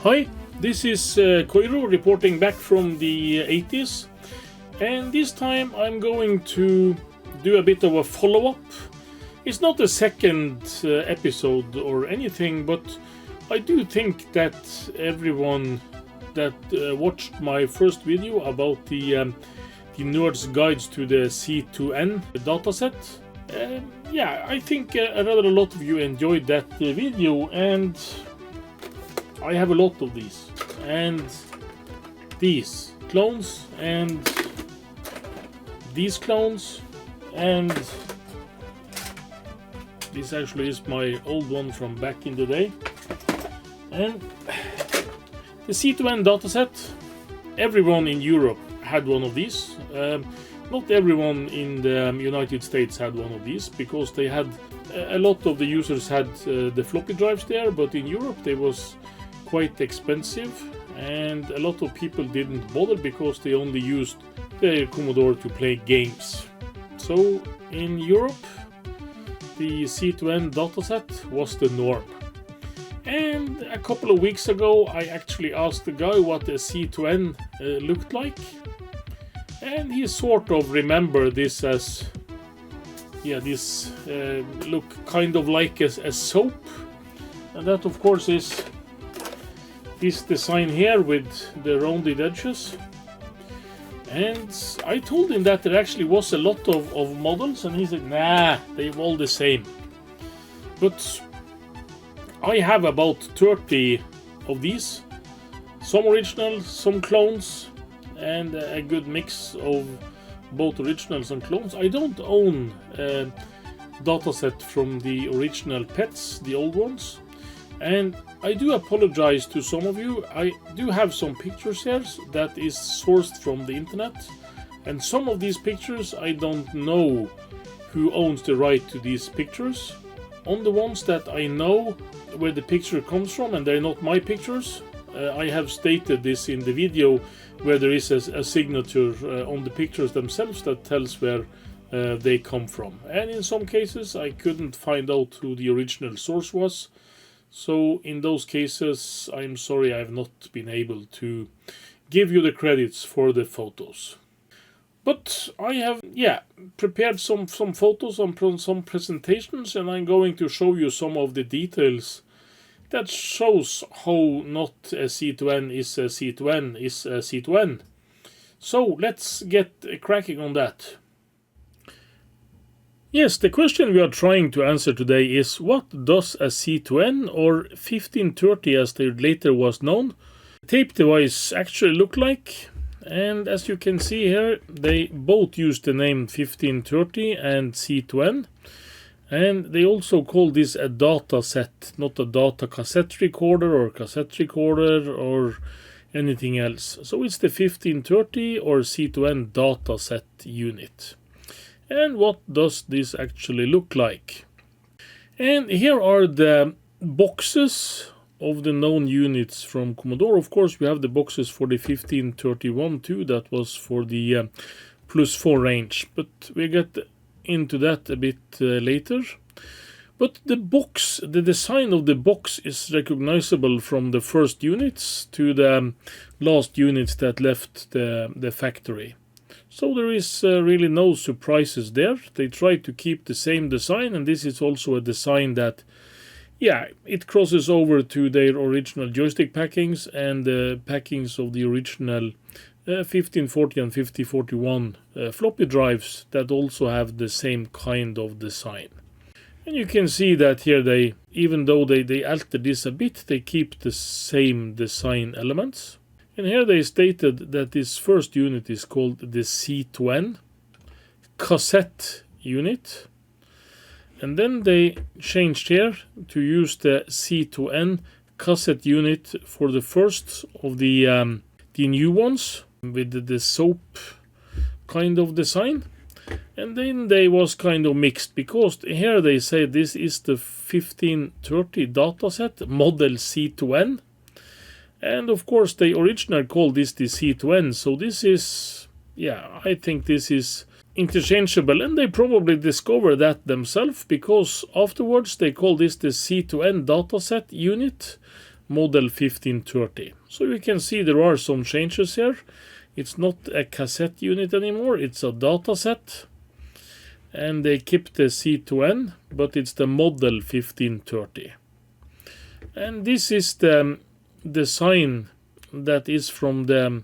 Hi, this is Koiru reporting back from the 80s, and this time I'm going to do a bit of a follow-up. It's not a second episode or anything, but I do think that everyone that watched my first video about the Nerd's Guides to the C2N dataset, I think rather a lot of you enjoyed that video, and I have a lot of these, and these clones, and these clones, and this actually is my old one from back in the day. And the C2N dataset, everyone in Europe had one of these. Not everyone in the United States had one of these, because they had a lot of the users had the floppy drives there, but in Europe they was quite expensive, and a lot of people didn't bother because they only used their Commodore to play games. So in Europe, the C2N dataset was the norm. And a couple of weeks ago, I actually asked the guy what a C2N looked like, and he sort of remembered this as, this look kind of like a soap, and that of course is this design here with the rounded edges. And I told him that there actually was a lot of models, and he said, nah, they're all the same. But I have about 30 of these, some original, some clones, and a good mix of both originals and clones. I don't own a dataset from the original pets, the old ones, and I do apologize to some of you. I do have some pictures here that is sourced from the internet, and some of these pictures I don't know who owns the right to these pictures. On the ones that I know where the picture comes from, and they're not my pictures, I have stated this in the video where there is a signature on the pictures themselves that tells where they come from. And in some cases I couldn't find out who the original source was. So in those cases, I'm sorry I have not been able to give you the credits for the photos. But I have, prepared some photos and some presentations, and I'm going to show you some of the details that shows how not a C2N is a C2N is a C2N. So let's get cracking on that. Yes, the question we are trying to answer today is, what does a C2N, or 1530 as they later was known, tape device actually look like? And as you can see here, they both use the name 1530 and C2N, and they also call this a dataset, not a data cassette recorder or cassette recorder or anything else. So it's the 1530 or C2N dataset unit. And what does this actually look like? And here are the boxes of the known units from Commodore. Of course, we have the boxes for the 1531 too, that was for the +4 range, but we'll get into that a bit later. But the box, the design of the box is recognizable from the first units to the last units that left the factory. So there is really no surprises there. They try to keep the same design, and this is also a design that, it crosses over to their original joystick packings and the packings of the original 1540 and 1541 floppy drives that also have the same kind of design. And you can see that here they, even though they alter this a bit, they keep the same design elements. And here they stated that this first unit is called the C2N cassette unit. And then they changed here to use the C2N cassette unit for the first of the new ones with the soap kind of design. And then they was kind of mixed, because here they say this is the 1530 dataset model C2N. And of course they originally called this the C2N, so this is, I think this is interchangeable, and they probably discovered that themselves, because afterwards they call this the C2N dataset unit, model 1530. So you can see there are some changes here. It's not a cassette unit anymore, it's a dataset. And they keep the C2N, but it's the model 1530. And this is the design that is from the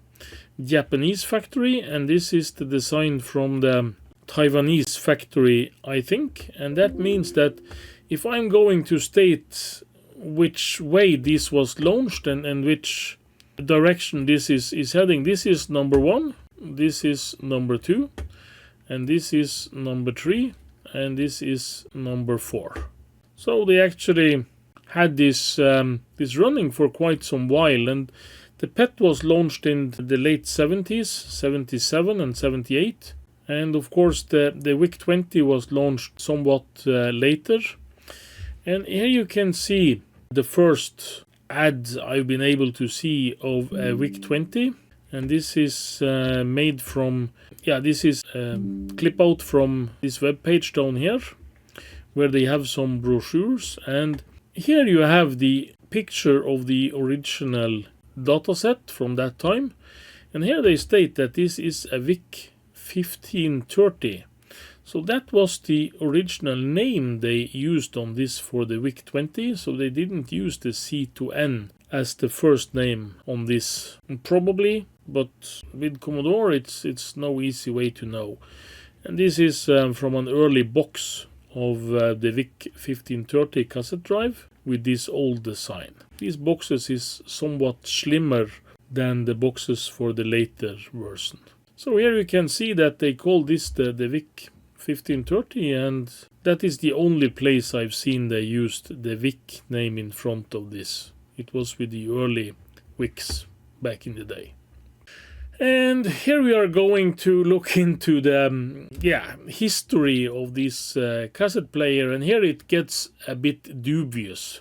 Japanese factory, and this is the design from the Taiwanese factory, I think. And that means that if I'm going to state which way this was launched and which direction this is heading, this is number 1, this is number 2, and this is number 3, and this is number 4. So they actually had this running for quite some while, and the PET was launched in the late 70s, 77 and 78, and of course the VIC-20 was launched somewhat later. And here you can see the first ad I've been able to see of a VIC-20, and this is made from, this is a clip out from this web page down here, where they have some brochures, and here you have the picture of the original dataset from that time, and here they state that this is a VIC 1530. So that was the original name they used on this for the VIC-20, so they didn't use the C2N as the first name on this, probably, but with Commodore it's no easy way to know. And this is from an early box of the VIC 1530 cassette drive with this old design. These boxes is somewhat slimmer than the boxes for the later version. So here you can see that they call this the VIC 1530, and that is the only place I've seen they used the VIC name in front of this. It was with the early VICs back in the day. And here we are going to look into the history of this cassette player, and here it gets a bit dubious.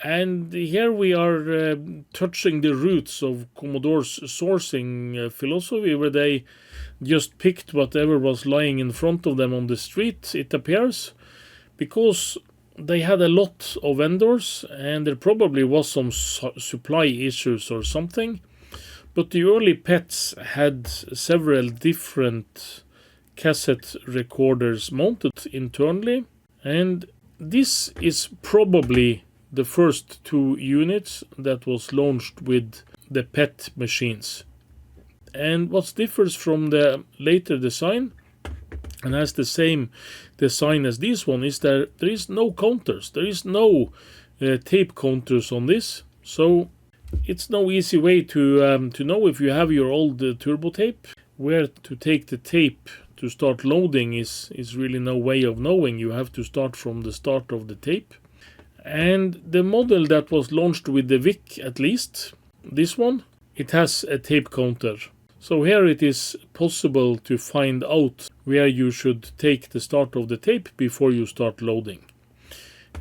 And here we are touching the roots of Commodore's sourcing philosophy, where they just picked whatever was lying in front of them on the street, it appears, because they had a lot of vendors and there probably was some supply issues or something. But the early PETs had several different cassette recorders mounted internally, and this is probably the first 2 units that was launched with the PET machines. And what differs from the later design and has the same design as this one is that there is no counters, there is no tape counters on this, so it's no easy way to know if you have your old turbo tape. Where to take the tape to start loading is really no way of knowing. You have to start from the start of the tape. And the model that was launched with the VIC, at least, this one, it has a tape counter. So here it is possible to find out where you should take the start of the tape before you start loading.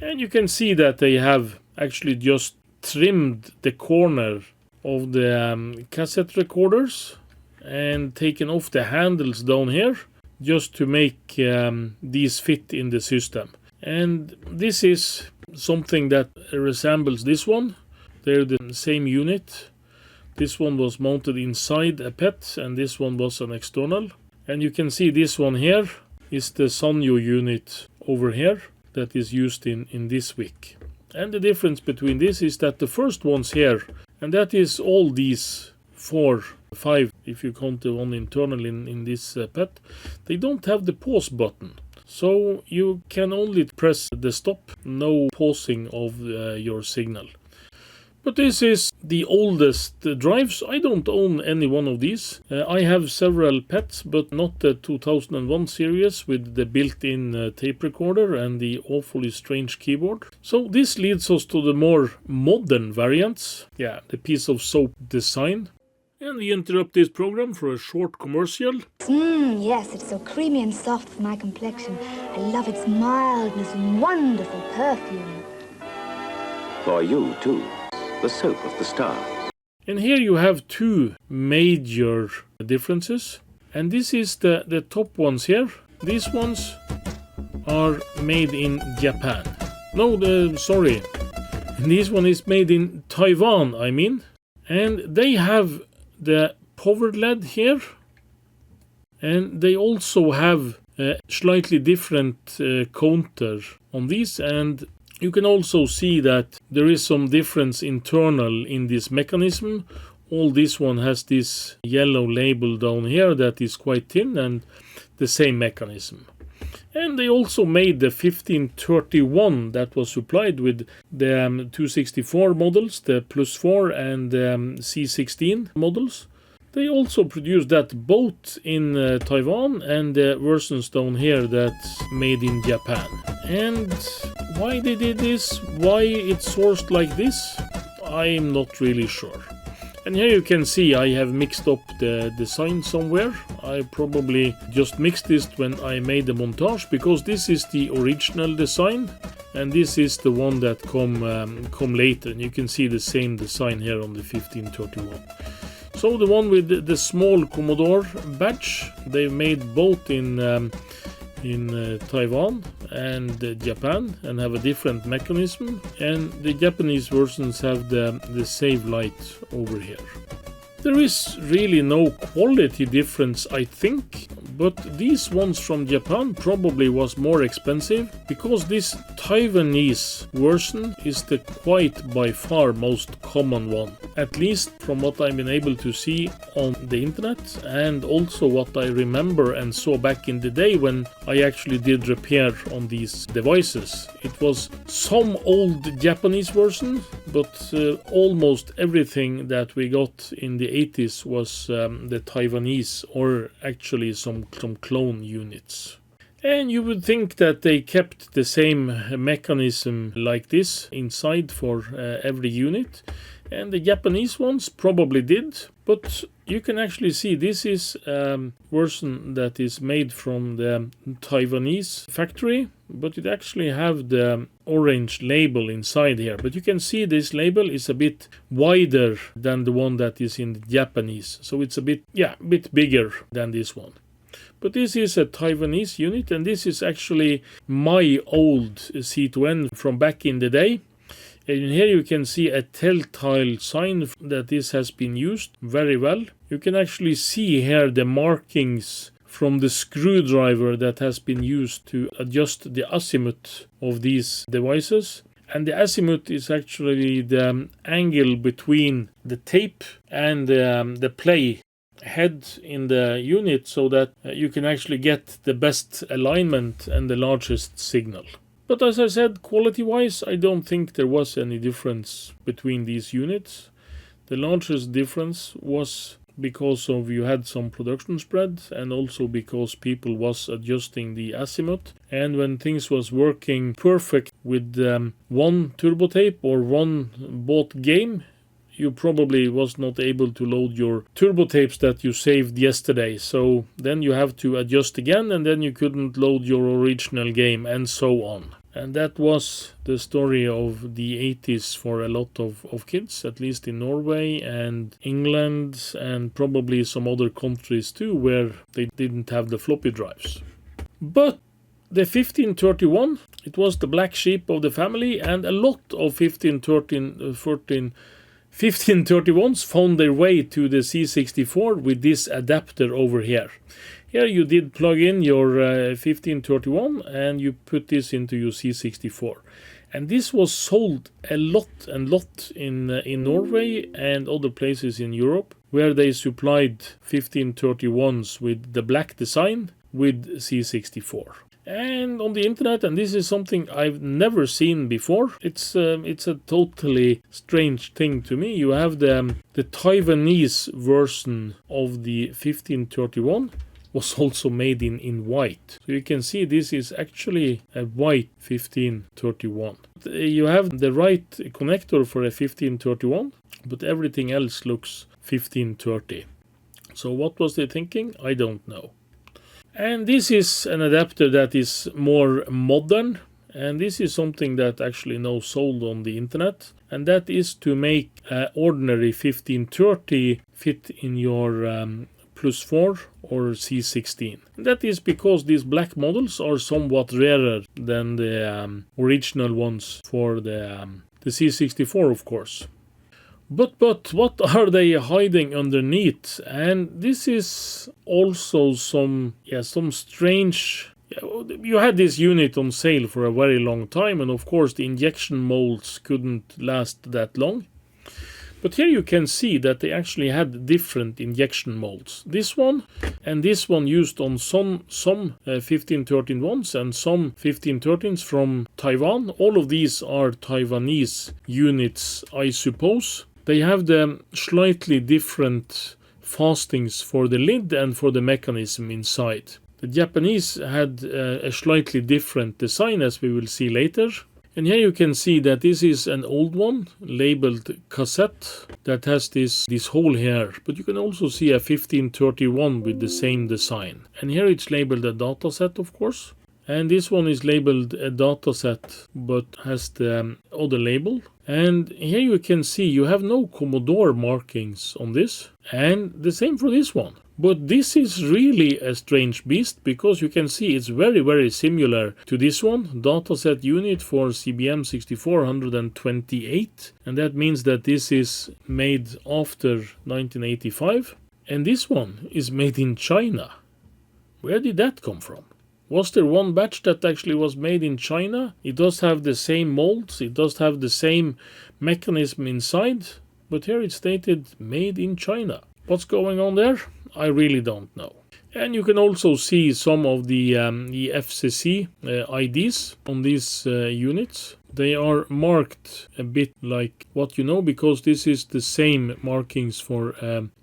And you can see that they have actually just trimmed the corner of the cassette recorders and taken off the handles down here just to make these fit in the system. And this is something that resembles this one. They're the same unit. This one was mounted inside a PET and this one was an external. And you can see this one here is the Sanyo unit over here that is used in this VIC. And the difference between this is that the first ones here, and that is all these 4, 5, if you count the one internal in this PET, they don't have the pause button. So you can only press the stop, no pausing of your signal. But this is the oldest drives. I don't own any one of these. I have several PETs, but not the 2001 series with the built-in tape recorder and the awfully strange keyboard. So this leads us to the more modern variants. Yeah, the piece of soap design. And we interrupt this program for a short commercial. Yes, it's so creamy and soft for my complexion. I love its mildness and wonderful perfume. For you, too. The soap of the stars. And here you have 2 major differences. And this is the top ones here. These ones are made in Japan. No, sorry. This one is made in Taiwan, I mean. And they have the power LED here. And they also have a slightly different counter on these. And you can also see that there is some difference internal in this mechanism. All this one has this yellow label down here that is quite thin and the same mechanism. And they also made the 1531 that was supplied with the 264 models, the plus 4 and C16 models. They also produced that both in Taiwan and the versions down here that's made in Japan. And why they did this, why it's sourced like this, I'm not really sure. And here you can see I have mixed up the design somewhere. I probably just mixed this when I made the montage, because this is the original design and this is the one that come later. And you can see the same design here on the 1531. So the one with the small Commodore badge, they made both in Taiwan and Japan and have a different mechanism, and the Japanese versions have the save light over here. There is really no quality difference, I think, but these ones from Japan probably was more expensive, because this Taiwanese version is the quite by far most common one, at least from what I've been able to see on the internet, and also what I remember and saw back in the day when I actually did repair on these devices. It was some old Japanese version, but almost everything that we got in the 80s was the Taiwanese, or actually some clone units. And you would think that they kept the same mechanism like this inside for every unit, and the Japanese ones probably did, but you can actually see this is a version that is made from the Taiwanese factory, but it actually have the orange label inside here. But you can see this label is a bit wider than the one that is in the Japanese, so it's a bit bigger than this one. But this is a Taiwanese unit, and this is actually my old C2N from back in the day. And here you can see a telltale sign that this has been used very well. You can actually see here the markings from the screwdriver that has been used to adjust the azimuth of these devices. And the azimuth is actually the angle between the tape and the play head in the unit, so that you can actually get the best alignment and the largest signal. But as I said, quality-wise, I don't think there was any difference between these units. The largest difference was because of you had some production spread, and also because people was adjusting the azimuth. And when things was working perfect with one turbo tape or one bought game, you probably was not able to load your turbo tapes that you saved yesterday. So then you have to adjust again, and then you couldn't load your original game, and so on. And that was the story of the 80s for a lot of kids, at least in Norway and England and probably some other countries too, where they didn't have the floppy drives. But the 1531, it was the black sheep of the family, and a lot of 1531s found their way to the C64 with this adapter over here. Here you did plug in your 1531 and you put this into your C64. And this was sold a lot in Norway and other places in Europe, where they supplied 1531s with the black design with C64. And on the internet, and this is something I've never seen before, it's a totally strange thing to me. You have the Taiwanese version of the 1531 was also made in white. So you can see this is actually a white 1531. You have the right connector for a 1531, but everything else looks 1530. So what was they thinking? I don't know. And this is an adapter that is more modern, and this is something that actually now sold on the internet, and that is to make an ordinary 1530 fit in your plus 4 or C16. That is because these black models are somewhat rarer than the original ones for the the C64, of course. But what are they hiding underneath? And this is also some strange... You had this unit on sale for a very long time, and of course the injection molds couldn't last that long. But here you can see that they actually had different injection molds. This one and this one used on some 1513 ones and some 1513s from Taiwan. All of these are Taiwanese units, I suppose. They have the slightly different fastings for the lid and for the mechanism inside. The Japanese had a slightly different design, as we will see later. And here you can see that this is an old one, labeled cassette, that has this hole here. But you can also see a 1531 with the same design. And here it's labeled a Datasette, of course. And this one is labeled a Datasette, but has the other label. And here you can see you have no Commodore markings on this. And the same for this one. But this is really a strange beast, because you can see it's very, very similar to this one, Datasette unit for CBM 6428. And that means that this is made after 1985. And this one is made in China. Where did that come from? Was there one batch that actually was made in China? It does have the same molds, it does have the same mechanism inside, but here it's stated made in China. What's going on there? I really don't know. And you can also see some of the FCC IDs on these units. They are marked a bit like what you know, because this is the same markings for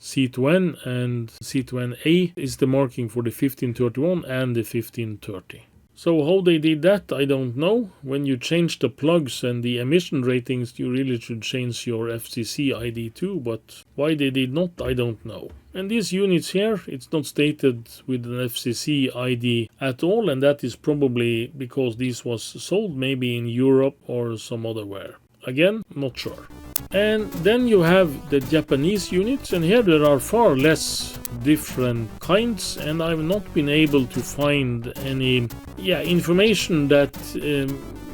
C2N, and C2NA is the marking for the 1531 and the 1530. So how they did that, I don't know. When you change the plugs and the emission ratings, you really should change your FCC ID too, but why they did not, I don't know. And these units here, it's not stated with an FCC ID at all, and that is probably because this was sold maybe in Europe or some other where. Again, not sure. And then you have the Japanese units, and here there are far less different kinds, and I've not been able to find any information that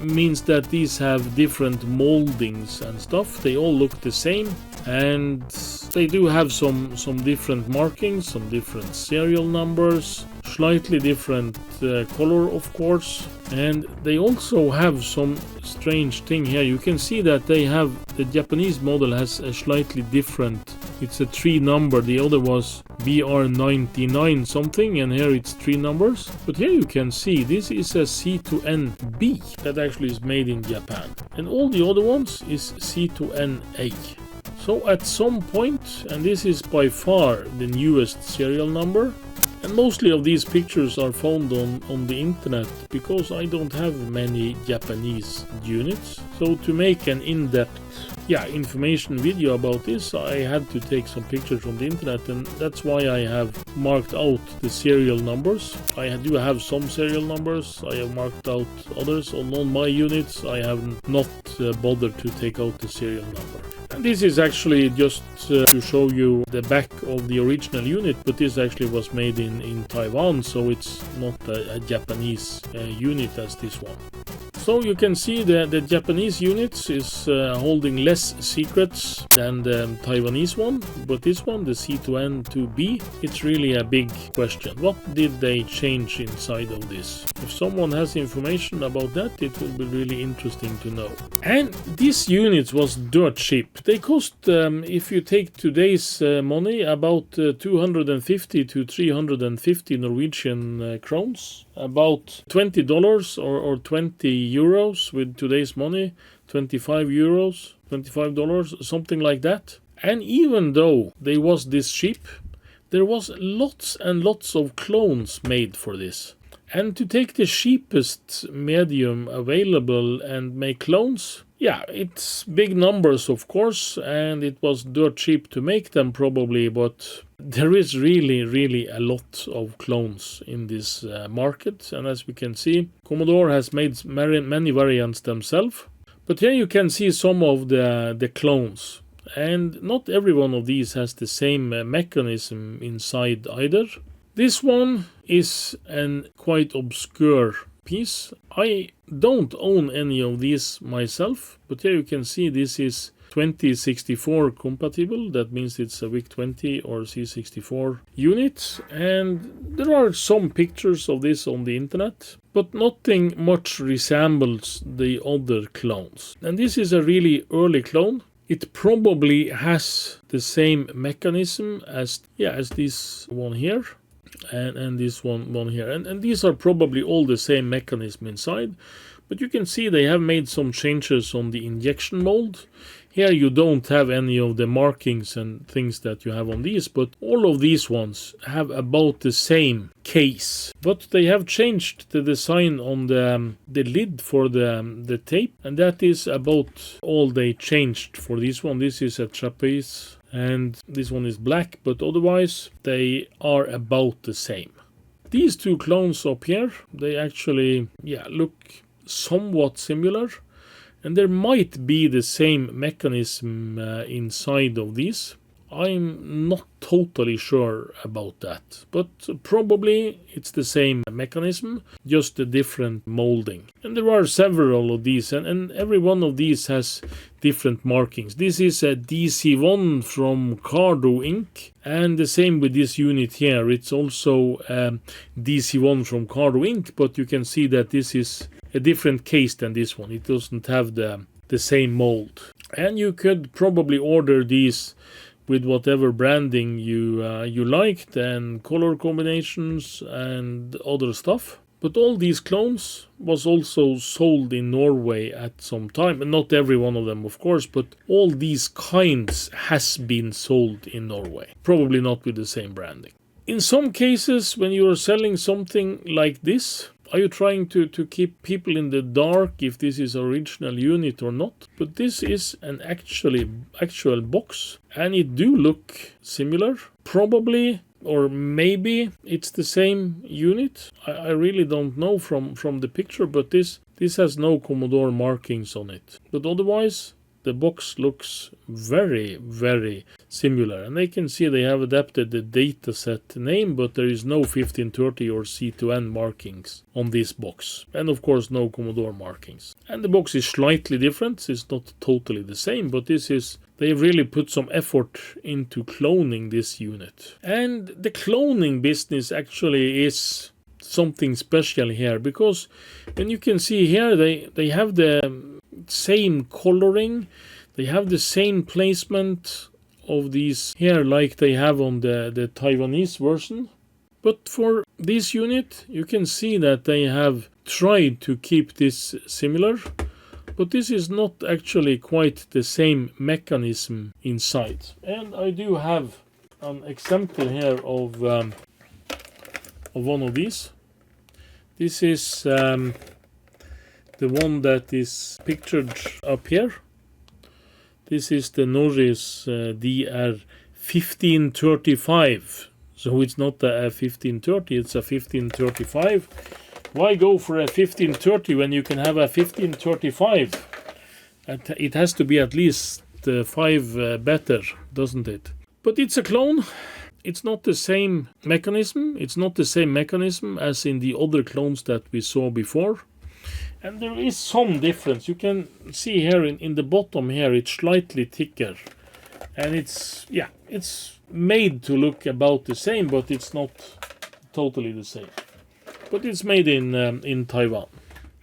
means that these have different moldings and stuff. They all look the same, and they do have some different markings, some different serial numbers, slightly different color, of course. And they also have some strange thing here. You can see that they have, the Japanese model has a slightly different, it's a 3 number, the other was BR99 something, and here it's 3 numbers. But here you can see this is a C2NB that actually is made in Japan, and all the other ones is C2NA. So at some point, and this is by far the newest serial number, and mostly of these pictures are found on the internet, because I don't have many Japanese units. So to make an in-depth information video about this, I had to take some pictures from the internet, and that's why I have marked out the serial numbers. I do have some serial numbers, I have marked out others. On my units I have not bothered to take out the serial number. And this is actually just to show you the back of the original unit, but this actually was made in Taiwan, so it's not a Japanese unit as this one. So you can see the Japanese units is holding less secrets than the Taiwanese one, but this one, the C2N2B, it's really a big question. What did they change inside of this? If someone has information about that, it will be really interesting to know. And this unit was dirt cheap. They cost, if you take today's money, about 250 to 350 Norwegian crowns. About $20 or 20 euros with today's money, 25 euros, $25, something like that. And even though they was this cheap, there was lots and lots of clones made for this. And to take the cheapest medium available and make clones, it's big numbers, of course, and it was dirt cheap to make them probably, but there is really a lot of clones in this market. And as we can see, Commodore has made many variants themselves. But here you can see some of the clones. And not every one of these has the same mechanism inside either. This one is a quite obscure piece. I don't own any of these myself, but here you can see this is 2064 compatible. That means it's a VIC-20 or C64 unit, and there are some pictures of this on the internet, but nothing much resembles the other clones. And this is a really early clone. It probably has the same mechanism as this one here and this one here, and these are probably all the same mechanism inside, but you can see they have made some changes on the injection mold. Here you don't have any of the markings and things that you have on these, but all of these ones have about the same case. But they have changed the design on the lid for the tape, and that is about all they changed for this one. This is a trapeze, and this one is black, but otherwise they are about the same. These two clones up here, they actually look somewhat similar. And there might be the same mechanism inside of these. I'm not totally sure about that, but probably it's the same mechanism, just a different molding. And there are several of these, and every one of these has different markings. This is a DC1 from Cardo Inc., and the same with this unit here. It's also DC1 from Cardo Inc., but you can see that this is a different case than this one. It doesn't have the same mold. And you could probably order these with whatever branding you liked, and color combinations and other stuff. But all these clones was also sold in Norway at some time, and not every one of them of course, but all these kinds has been sold in Norway, probably not with the same branding. In some cases, when you are selling something like this, are you trying to keep people in the dark if this is original unit or not? But this is an actual box, and it do look similar. Probably, or maybe it's the same unit. I really don't know from the picture, but this has no Commodore markings on it. But otherwise, the box looks very, very similar. And they can see they have adapted the Datasette name, but there is no 1530 or C2N markings on this box. And of course no Commodore markings. And the box is slightly different. It's not totally the same, but they've really put some effort into cloning this unit. And the cloning business actually is something special here, because when you can see here, they have the same coloring, they have the same placement of these here like they have on the Taiwanese version. But for this unit, you can see that they have tried to keep this similar, but this is not actually quite the same mechanism inside. And I do have an example here of one of these. This is the one that is pictured up here. This is the Norris DR 1535. So it's not a 1530, it's a 1535. Why go for a 1530 when you can have a 1535? It has to be at least 5 better, doesn't it? But it's a clone. It's not the same mechanism. It's not the same mechanism as in the other clones that we saw before. And there is some difference. You can see here in the bottom here, it's slightly thicker. And it's made to look about the same, but it's not totally the same. But it's made in Taiwan.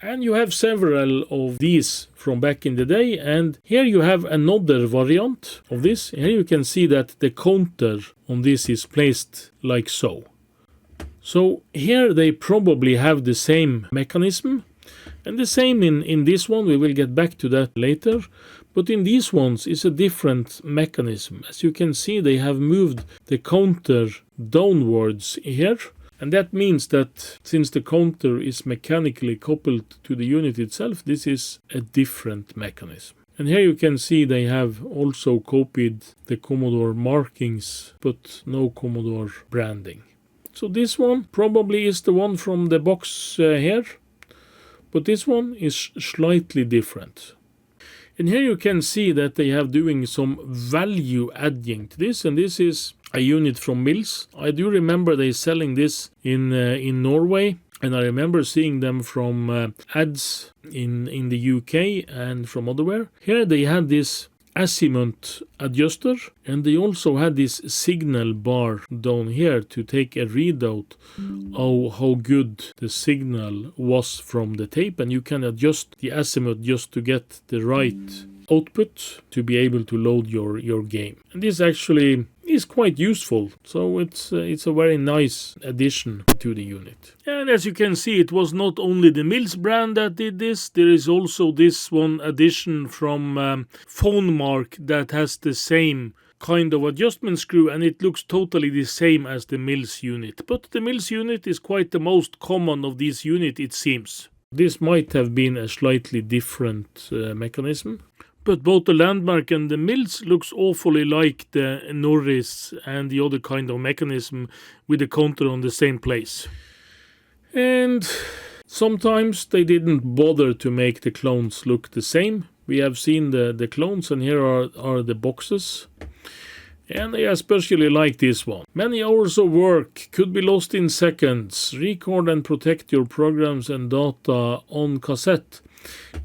And you have several of these from back in the day, and here you have another variant of this. Here you can see that the counter on this is placed like so. So here they probably have the same mechanism, and the same in this one. We will get back to that later. But in these ones is a different mechanism. As you can see, they have moved the counter downwards here. And that means that since the counter is mechanically coupled to the unit itself, this is a different mechanism. And here you can see they have also copied the Commodore markings, but no Commodore branding. So this one probably is the one from the box here, but this one is slightly different. And here you can see that they have doing some value adding to this, and this is a unit from Mills. I do remember they selling this in Norway. And I remember seeing them from ads in the UK and from otherwhere. Here they had this azimuth adjuster, and they also had this signal bar down here to take a readout of how good the signal was from the tape, and you can adjust the azimuth just to get the right output to be able to load your game. And this actually is quite useful, so it's a very nice addition to the unit. And as you can see, it was not only the Mills brand that did this. There is also this one addition from PhoneMark that has the same kind of adjustment screw, and it looks totally the same as the Mills unit. But the Mills unit is quite the most common of these units, it seems. This might have been a slightly different mechanism. But both the Landmark and the Mills looks awfully like the Norris and the other kind of mechanism with the counter on the same place. And sometimes they didn't bother to make the clones look the same. We have seen the clones, and here are the boxes. And I especially like this one. Many hours of work could be lost in seconds. Record and protect your programs and data on cassette.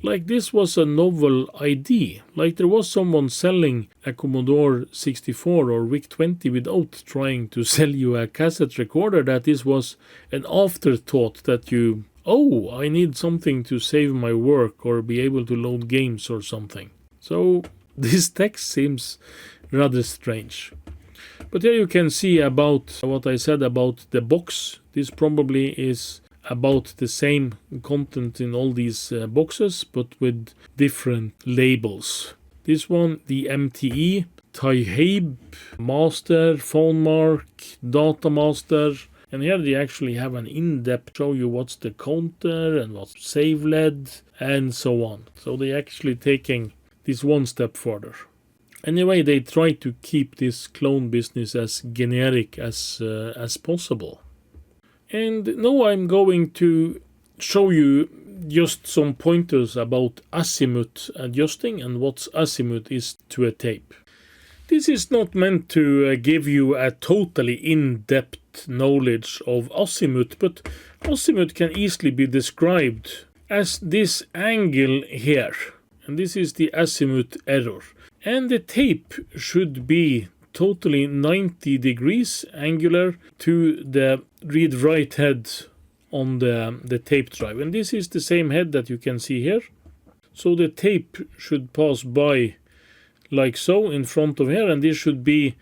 Like this was a novel idea, like there was someone selling a Commodore 64 or VIC-20 without trying to sell you a cassette recorder, that this was an afterthought that you, oh, I need something to save my work or be able to load games or something. So this text seems rather strange. But here you can see about what I said about the box. This probably is about the same content in all these boxes, but with different labels. This one, the MTE, Taihib, Master, PhoneMark, Data Master, and here they actually have an in-depth show you what's the counter and what's save led and so on. So they're actually taking this one step further. Anyway, they try to keep this clone business as generic as possible. And now I'm going to show you just some pointers about azimuth adjusting and what azimuth is to a tape. This is not meant to give you a totally in-depth knowledge of azimuth, but azimuth can easily be described as this angle here. And this is the azimuth error. And the tape should be totally 90 degrees angular to the read-write head on the tape drive. And this is the same head that you can see here. So the tape should pass by like so in front of here, and this should be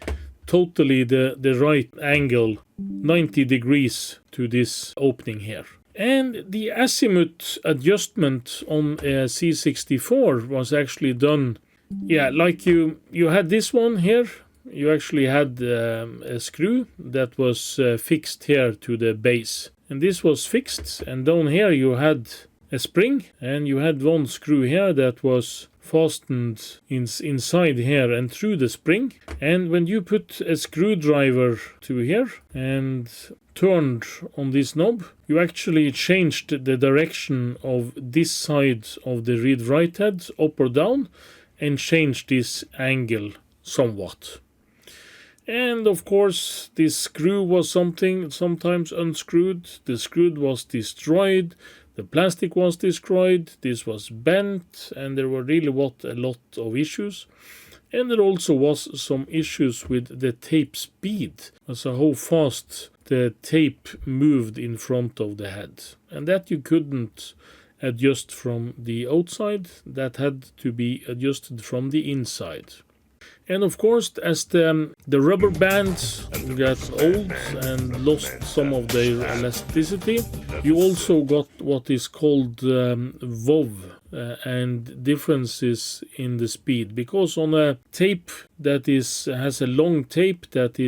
totally the right angle, 90 degrees to this opening here. And the azimuth adjustment on a C64 was actually done, yeah, like you had this one here. You actually had a screw that was fixed here to the base. And this was fixed, and down here you had a spring, and you had one screw here that was fastened inside here and through the spring. And when you put a screwdriver to here and turned on this knob, you actually changed the direction of this side of the read-write head up or down and changed this angle somewhat. And of course this screw was sometimes unscrewed, the screw was destroyed, the plastic was destroyed, this was bent, and there were really a lot of issues. And there also was some issues with the tape speed, so how fast the tape moved in front of the head. And that you couldn't adjust from the outside, that had to be adjusted from the inside. And of course, as the rubber bands got old and lost some of their elasticity, you also got what is called WOW and differences in the speed. Because on a tape that has a long tape that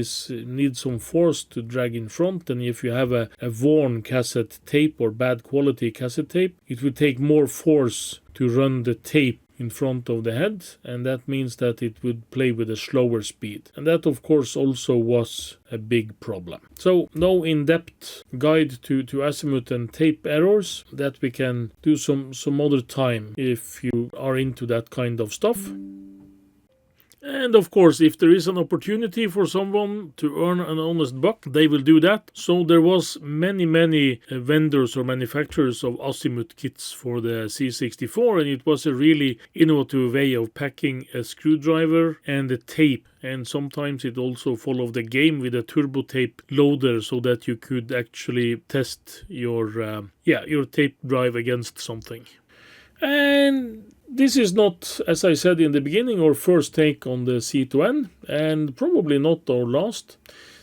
needs some force to drag in front, and if you have a worn cassette tape or bad quality cassette tape, it will take more force to run the tape in front of the head, and that means that it would play with a slower speed. And that of course also was a big problem. So no in-depth guide to azimuth and tape errors. That we can do some other time if you are into that kind of stuff. And of course, if there is an opportunity for someone to earn an honest buck, they will do that. So there was many vendors or manufacturers of azimuth kits for the C64, and it was a really innovative way of packing a screwdriver and a tape. And sometimes it also followed the game with a turbo tape loader, so that you could actually test your tape drive against something. And this is not, as I said in the beginning, our first take on the C2N, and probably not our last.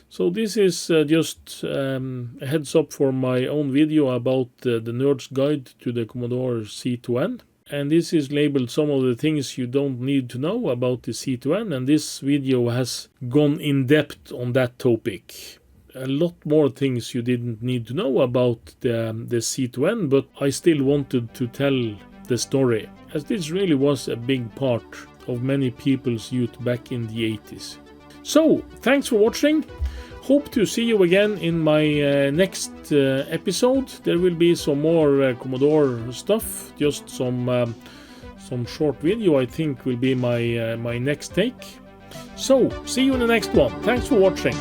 So this is just a heads up for my own video about the Nerd's Guide to the Commodore C2N. And this is labeled some of the things you don't need to know about the C2N, and this video has gone in depth on that topic. A lot more things you didn't need to know about the C2N, but I still wanted to tell the story, as this really was a big part of many people's youth back in the 80s. So, thanks for watching. Hope to see you again in my next episode. There will be some more Commodore stuff, just some short video I think will be my next take. So, see you in the next one. Thanks for watching.